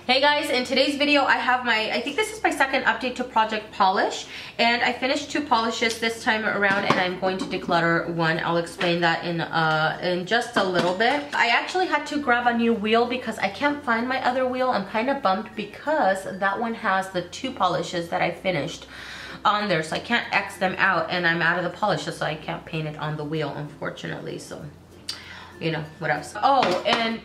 Hey guys, in today's video I have I think this is my second update to Project Polish, and I finished 2 polishes this time around and I'm going to declutter one. I'll explain that in just a little bit. I actually had to grab a new wheel because I can't find my other wheel. I'm kind of bummed because that one has the 2 polishes that I finished on there, so I can't X them out, and I'm out of the polishes, so I can't paint it on the wheel, unfortunately. So, you know, what else? Oh, and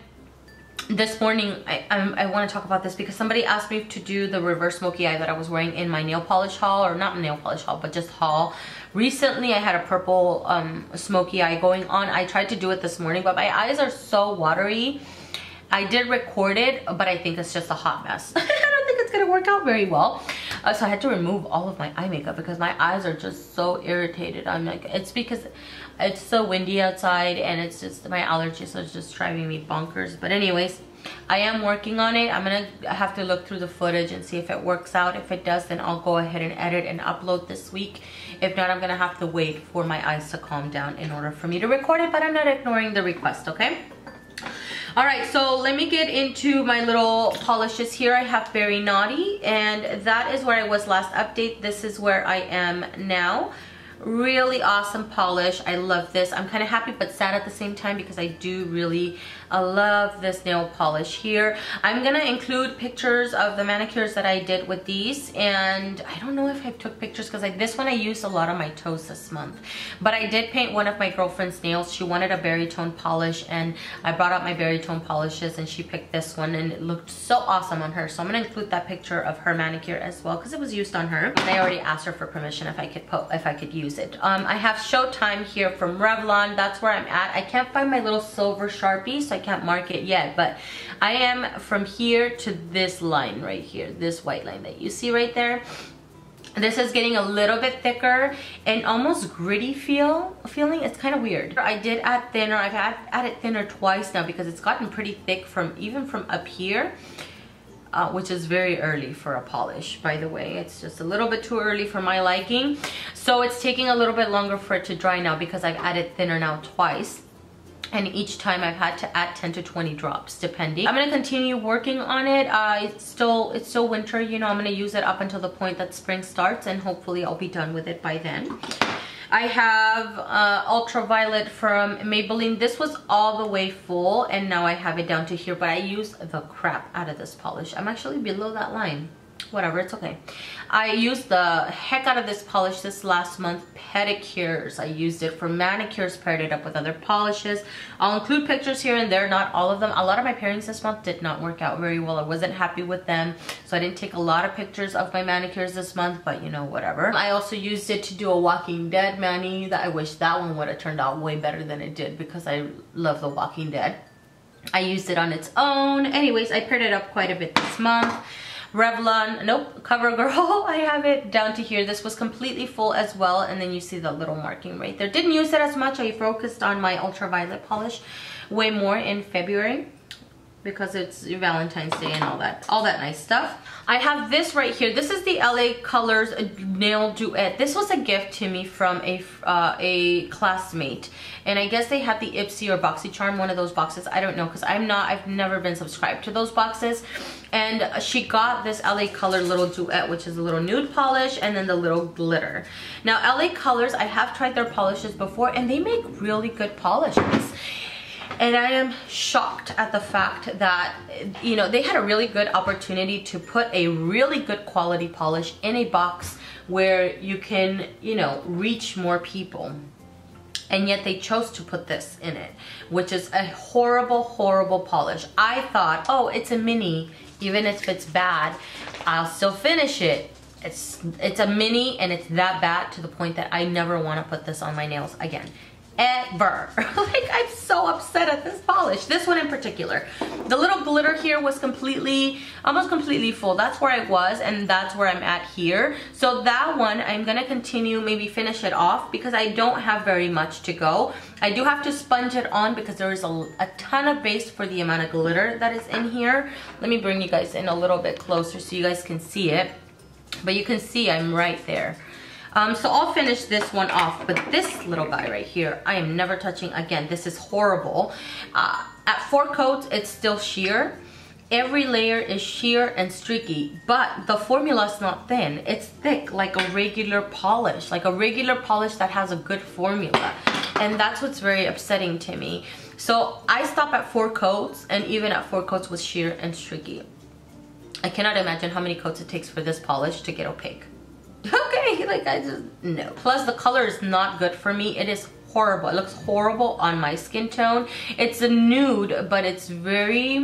this morning I want to talk about this because somebody asked me to do the reverse smoky eye that I was wearing in my nail polish haul, or not nail polish haul, but just haul. Recently I had a purple smoky eye going on. I tried to do it this morning, but my eyes are so watery. I did record it, but I think it's just a hot mess. I don't think it's gonna work out very well. So I had to remove all of my eye makeup because my eyes are just so irritated. I'm like, it's because it's so windy outside and it's just my allergies are just driving me bonkers. But anyways, I am working on it. I'm gonna have to look through the footage and see if it works out. If it does, then I'll go ahead and edit and upload this week. If not, I'm gonna have to wait for my eyes to calm down in order for me to record it, but I'm not ignoring the request, okay? All right, so let me get into my little polishes here. I have Very Naughty, and that is where I was last update. This is where I am now. Really awesome polish. I love this. I'm kind of happy but sad at the same time because I do really love this nail polish here. I'm gonna include pictures of the manicures that I did with these, and I don't know if I took pictures because this one I used a lot on my toes this month, but I did paint one of my girlfriend's nails. She wanted a berry tone polish, and I brought out my berry tone polishes, and she picked this one, and it looked so awesome on her. So I'm gonna include that picture of her manicure as well because it was used on her, and I already asked her for permission if I could use it. I have Showtime here from Revlon. That's where I'm at. I can't find my little silver Sharpie, so I can't mark it yet, but I am from here to this line right here, this white line that you see right there. This is getting a little bit thicker and almost gritty feeling. It's kind of weird. I did add thinner. I've added thinner twice now because it's gotten pretty thick even from up here. Which is very early for a polish, by the way. It's just a little bit too early for my liking. So it's taking a little bit longer for it to dry now because I've added thinner now twice. And each time I've had to add 10 to 20 drops, depending. I'm gonna continue working on it. It's still winter, you know. I'm gonna use it up until the point that spring starts, and hopefully I'll be done with it by then. I have Ultraviolet from Maybelline. This was all the way full, and now I have it down to here, but I used the crap out of this polish. I'm actually below that line. Whatever, it's okay. I used the heck out of this polish this last month. Pedicures, I used it for manicures, paired it up with other polishes. I'll include pictures here and there, not all of them. A lot of my pairings this month did not work out very well. I wasn't happy with them, so I didn't take a lot of pictures of my manicures this month, but you know, whatever. I also used it to do a Walking Dead mani. I wish that one would have turned out way better than it did because I love The Walking Dead. I used it on its own. Anyways, I paired it up quite a bit this month. Revlon, nope, CoverGirl, I have it down to here. This was completely full as well, and then you see the little marking right there. Didn't use it as much. I focused on my Ultraviolet polish way more in February because it's Valentine's Day and all that nice stuff. I have this right here. This is the LA Colors Nail Duet. This was a gift to me from a classmate, and I guess they had the Ipsy or BoxyCharm, one of those boxes. I don't know because I've never been subscribed to those boxes. And she got this LA Color little Duet, which is a little nude polish, and then the little glitter. Now LA Colors, I have tried their polishes before, and they make really good polishes. And I am shocked at the fact that, you know, they had a really good opportunity to put a really good quality polish in a box where you can, you know, reach more people. And yet they chose to put this in it, which is a horrible, horrible polish. I thought, oh, it's a mini. Even if it's bad, I'll still finish it. It's a mini, and it's that bad to the point that I never want to put this on my nails again. Ever. Like, I'm so upset at this polish. This one in particular. The little glitter here was almost completely full. That's where I was, and that's where I'm at here. So that one, I'm gonna continue, maybe finish it off because I don't have very much to go. I do have to sponge it on because there is a ton of base for the amount of glitter that is in here. Let me bring you guys in a little bit closer so you guys can see it. But you can see I'm right there. So I'll finish this one off, but this little guy right here, I am never touching again. This is horrible. At 4 coats, it's still sheer. every layer is sheer and streaky, but the formula is not thin. It's thick like a regular polish, that has a good formula. And that's what's very upsetting to me. So I stop at 4 coats, and even at 4 coats was sheer and streaky. I cannot imagine how many coats it takes for this polish to get opaque. Okay, like I just, no. Plus the color is not good for me. It is horrible. It looks horrible on my skin tone. It's a nude, but it's very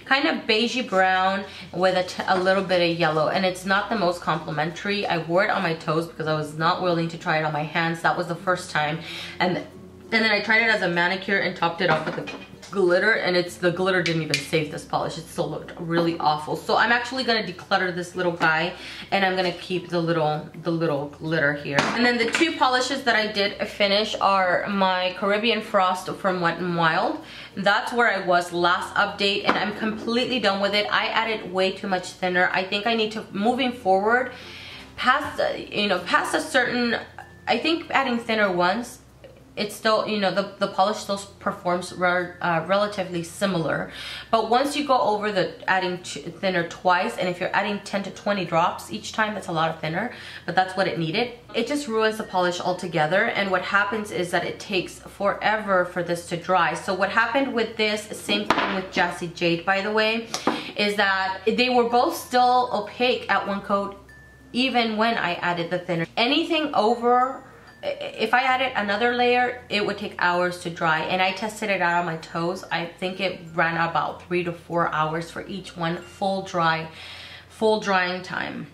kind of beigey brown with a little bit of yellow, and it's not the most complimentary. I wore it on my toes because I was not willing to try it on my hands. That was the first time, and then I tried it as a manicure and topped it off with the glitter, and the glitter didn't even save this polish. It still looked really awful. So I'm actually gonna declutter this little guy, and I'm gonna keep the little glitter here. And then the 2 polishes that I did finish are my Caribbean Frost from Wet n Wild. That's where I was last update, and I'm completely done with it. I added way too much thinner. I think I need to, moving forward, past a certain, I think adding thinner once, it's still, the polish still performs relatively similar. But once you go over the adding thinner twice, and if you're adding 10 to 20 drops each time, that's a lot of thinner, but that's what it needed. It just ruins the polish altogether. And what happens is that it takes forever for this to dry. So what happened with this, same thing with Jessie Jade, by the way, is that they were both still opaque at 1 coat, even when I added the thinner. Anything over, if I added another layer, it would take hours to dry, and I tested it out on my toes. I think it ran about 3 to 4 hours for each one, full drying time,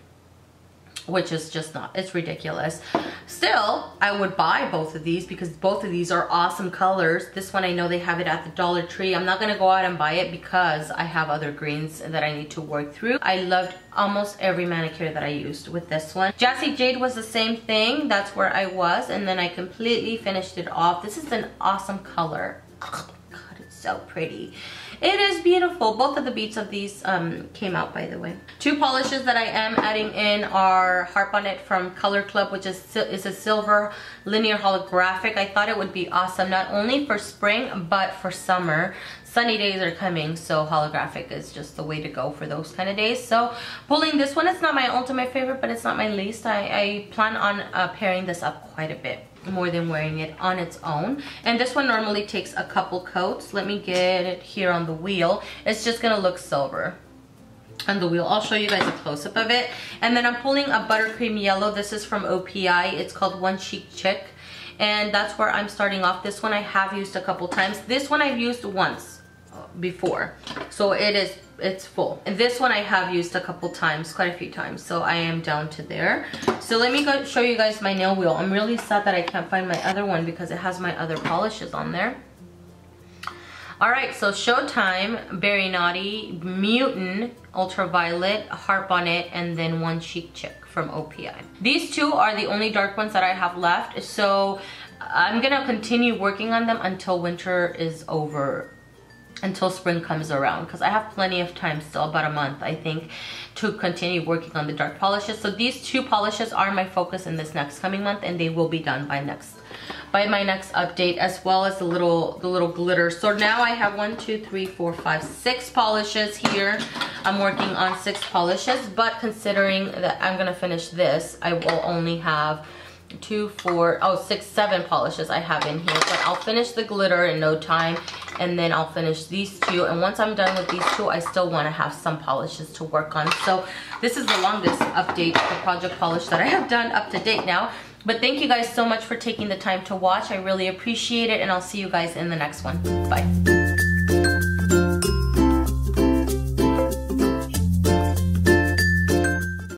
which is just not, it's ridiculous. Still, I would buy both of these because both of these are awesome colors. This one, I know they have it at the Dollar Tree. I'm not gonna go out and buy it because I have other greens that I need to work through. I loved almost every manicure that I used with this one. Jessie Jade was the same thing. That's where I was, and then I completely finished it off. This is an awesome color. Oh my God, it's so pretty. It is beautiful. Both of the beads of these came out, by the way. 2 polishes that I am adding in are Harp On It from Color Club, which is a silver linear holographic. I thought it would be awesome, not only for spring, but for summer. Sunny days are coming, so holographic is just the way to go for those kind of days. So pulling this one, it's not my ultimate favorite, but it's not my least. I plan on pairing this up quite a bit more than wearing it on its own. And this one normally takes a couple coats. Let me get it here on the wheel. It's just gonna look silver on the wheel. I'll show you guys a close-up of it. And then I'm pulling a buttercream yellow. This is from OPI. It's called One Chic Chick, and that's where I'm starting off. This one I have used a couple times. This one I've used once before, so it's full. And this one I have used a couple times, quite a few times, so I am down to there. So let me go show you guys my nail wheel. I'm really sad that I can't find my other one because it has my other polishes on there. Alright, so Showtime, Berry Naughty, Mutant, Ultraviolet, Harp On It, and then One Chic Chick from OPI. These 2 are the only dark ones that I have left, so I'm gonna continue working on them until winter is over, until spring comes around, because I have plenty of time still, about a month I think, to continue working on the dark polishes. So these 2 polishes are my focus in this next coming month, and they will be done by my next update, as well as the little glitter. So now I have 1, 2, 3, 4, 5, 6 polishes here. I'm working on 6 polishes, but considering that I'm gonna finish this, I will only have 2, 4, 6, 7 polishes I have in here. But I'll finish the glitter in no time, and then I'll finish these 2. And once I'm done with these 2, I still want to have some polishes to work on. So this is the longest update, the project polish that I have done up to date now. But thank you guys so much for taking the time to watch. I really appreciate it, and I'll see you guys in the next one. Bye.